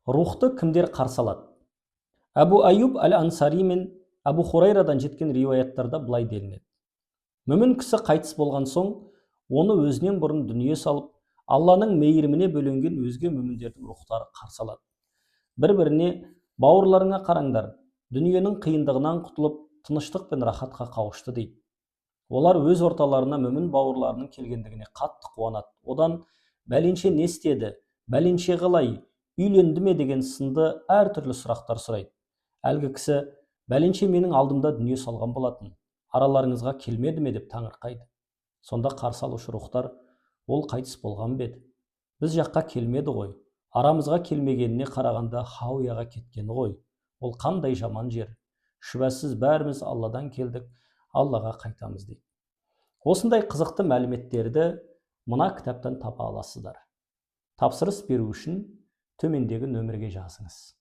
Рухты кімдер қарсы алады? Әбу Аюб әл-Ансари мен Әбу Хурайрадан жеткен риуаяттарда былай делінеді. Мүмін кісі қайтыс болған соң, оны өзінен бұрын дүние салып, Алланың мейіріміне бөленген өзге мүміндердің рухтары қарсы алады. Бір-біріне бауырларыңа қараңдар, дүниенің қиындығынан құтылып, тыныштық пен рахатқа қауышты дейді. Олар өз орталарына мүмін бауырларының келгендігіне қатты қуанады. Одан бәленше не істеді, бәленше қалай, үйленді ме деген сынды әртүрлі сұрақтар сұрайды. Әлгі кісі бәленше менің алдымда дүние салған болатын, араларыңызға келмеді ме деп таңырқайды. Сонда қарсы алушы рухтар, ол қайтыс болған бе еді? Біз жаққа келмеді ғой, арамызға келмегеніне қарағанда хауияға кеткені ғой. Ол қандай жаман жер. Шүбәсіз бәріміз Алладан келдік, Аллаға қайтамыз дейді. Осындай қызықты мәліметтерді мына кітаптан таба аласыздар. Тапсырыс беру үшін төмендегі нөмірге жазыңыз.